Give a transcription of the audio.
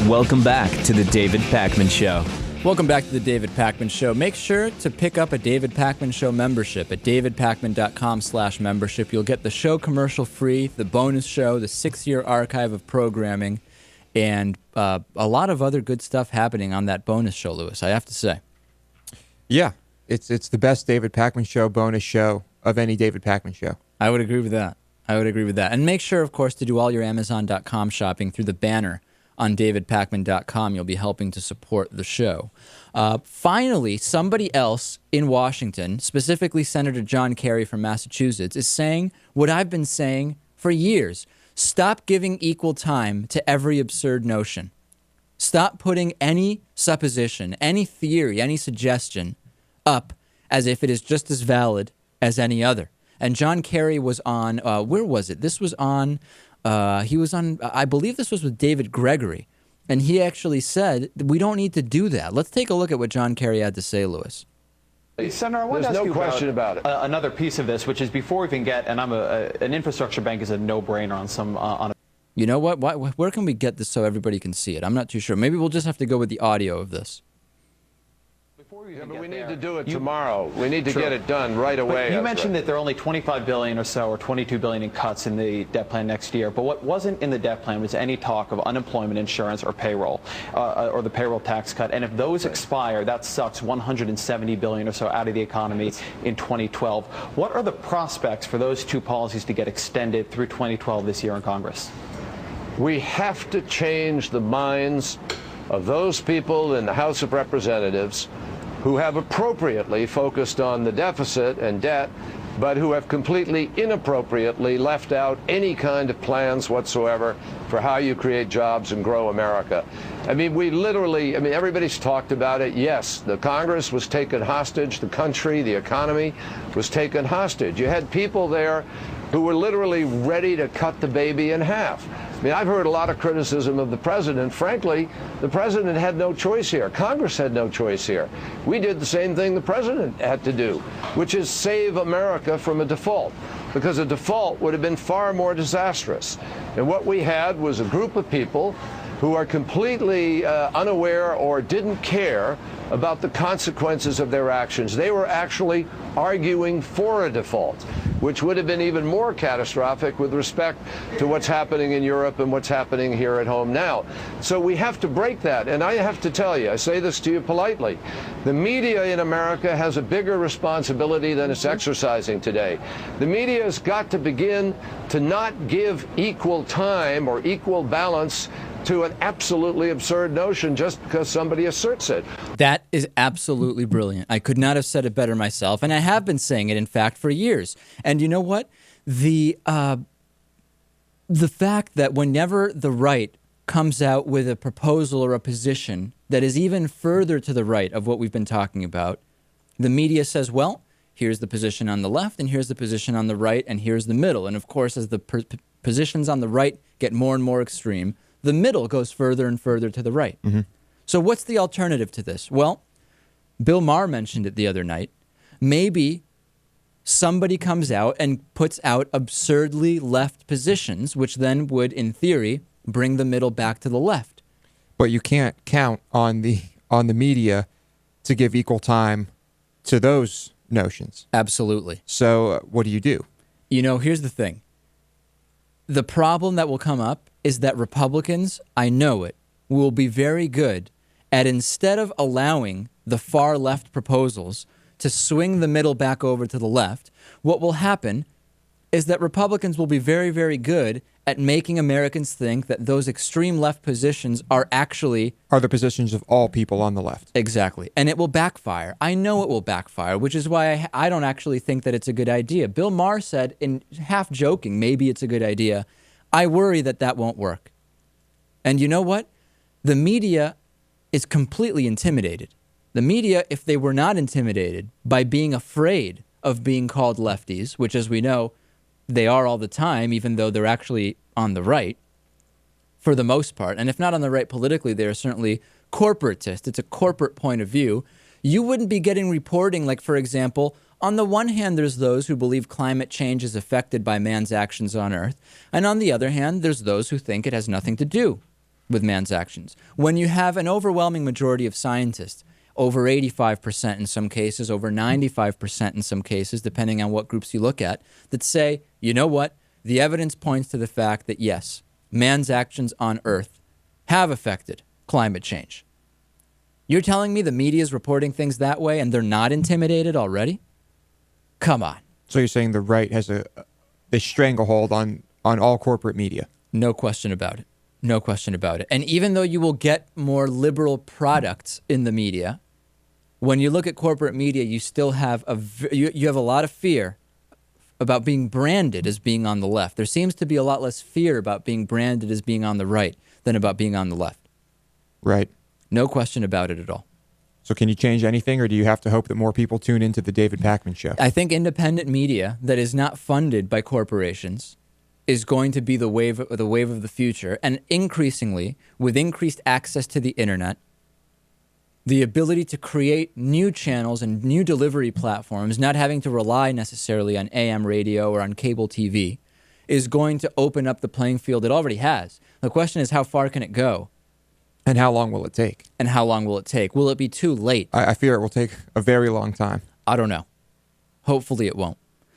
Welcome back to the David Pakman Show. Welcome back to the David Pakman Show. Make sure to pick up a David Pakman Show membership at davidpakman.com/membership. You'll get the show commercial free, the bonus show, the 6-year archive of programming, and a lot of other good stuff happening on that bonus show, Lewis, I have to say. Yeah, it's the best David Pakman Show bonus show of any David Pakman show. I would agree with that. And make sure, of course, to do all your Amazon.com shopping through the banner on davidpakman.com. You'll be helping to support the show. Finally, somebody else in Washington, specifically Senator John Kerry from Massachusetts, is saying what I've been saying for years. Stop giving equal time to every absurd notion. Stop putting any supposition, any theory, any suggestion up as if it is just as valid as any other. And John Kerry was on, where was it? This was on, he was on, I believe this was with David Gregory. And he actually said, we don't need to do that. Let's take a look at what John Kerry had to say, Lewis. Senator, I want to ask you about another piece of this, which is before we even get, and an infrastructure bank is a no-brainer on some, on a... You know what? Where can we get this so everybody can see it? I'm not too sure. Maybe we'll just have to go with the audio of this. Yeah, but we need to do it tomorrow. We need to get it done right away. But you mentioned that there are only $25 billion or so, or $22 billion in cuts in the debt plan next year. But what wasn't in the debt plan was any talk of unemployment insurance or payroll, or the payroll tax cut. And if those expire, that sucks $170 billion or so out of the economy in 2012. What are the prospects for those two policies to get extended through 2012 this year in Congress? We have to change the minds of those people in the House of Representatives who have appropriately focused on the deficit and debt, but who have completely inappropriately left out any kind of plans whatsoever for how you create jobs and grow America. I mean, everybody's talked about it. Yes, the Congress was taken hostage. The country, the economy was taken hostage. You had people there who were literally ready to cut the baby in half. I mean, I've heard a lot of criticism of the president. Frankly, the president had no choice here. Congress had no choice here. We did the same thing the president had to do, which is save America from a default, because a default would have been far more disastrous. And what we had was a group of people who are completely unaware or didn't care about the consequences of their actions. They were actually arguing for a default, which would have been even more catastrophic with respect to what's happening in Europe and what's happening here at home now. So we have to break that. And I have to tell you, I say this to you politely, the media in America has a bigger responsibility than it's exercising today. The media has got to begin to not give equal time or equal balance to an absolutely absurd notion just because somebody asserts it. That is absolutely brilliant. I could not have said it better myself, and I have been saying it, in fact, for years. And you know what? The fact that whenever the right comes out with a proposal or a position that is even further to the right of what we've been talking about, the media says, well, here's the position on the left, and here's the position on the right, and here's the middle. And of course, as the positions on the right get more and more extreme, the middle goes further and further to the right. Mm-hmm. So what's the alternative to this? Well, Bill Maher mentioned it the other night. Maybe somebody comes out and puts out absurdly left positions, which then would, in theory, bring the middle back to the left. But you can't count on the media to give equal time to those notions. Absolutely. So what do? You know, here's the thing. The problem that will come up is that Republicans, I know it, will be very good at, instead of allowing the far left proposals to swing the middle back over to the left, what will happen is that Republicans will be very, very good at making Americans think that those extreme left positions are the positions of all people on the left. Exactly. And it will backfire. I know it will backfire, which is why I don't actually think that it's a good idea. Bill Maher said, in half joking, maybe it's a good idea. I worry that that won't work. And you know what? The media is completely intimidated. The media, if they were not intimidated by being afraid of being called lefties, which, as we know, they are all the time, even though they're actually on the right, for the most part. And if not on the right politically, they are certainly corporatist. It's a corporate point of view. You wouldn't be getting reporting like, for example, on the one hand, there's those who believe climate change is affected by man's actions on Earth. And on the other hand, there's those who think it has nothing to do with man's actions. When you have an overwhelming majority of scientists, over 85% in some cases, over 95% in some cases, depending on what groups you look at, that say, you know what? The evidence points to the fact that, yes, man's actions on Earth have affected climate change. You're telling me the media is reporting things that way and they're not intimidated already? Come on. So you're saying the right has a stranglehold on all corporate media? No question about it. No question about it. And even though you will get more liberal products in the media, when you look at corporate media, you still have you have a lot of fear about being branded as being on the left. There seems to be a lot less fear about being branded as being on the right than about being on the left. Right. No question about it at all. So can you change anything, or do you have to hope that more people tune into the David Pakman Show? I think independent media that is not funded by corporations is going to be the wave of the future. And increasingly, with increased access to the internet, the ability to create new channels and new delivery platforms, not having to rely necessarily on AM radio or on cable TV, is going to open up the playing field. It already has. The question is, how far can it go? And how long will it take? And how long will it take? Will it be too late? I fear it will take a very long time. I don't know. Hopefully it won't.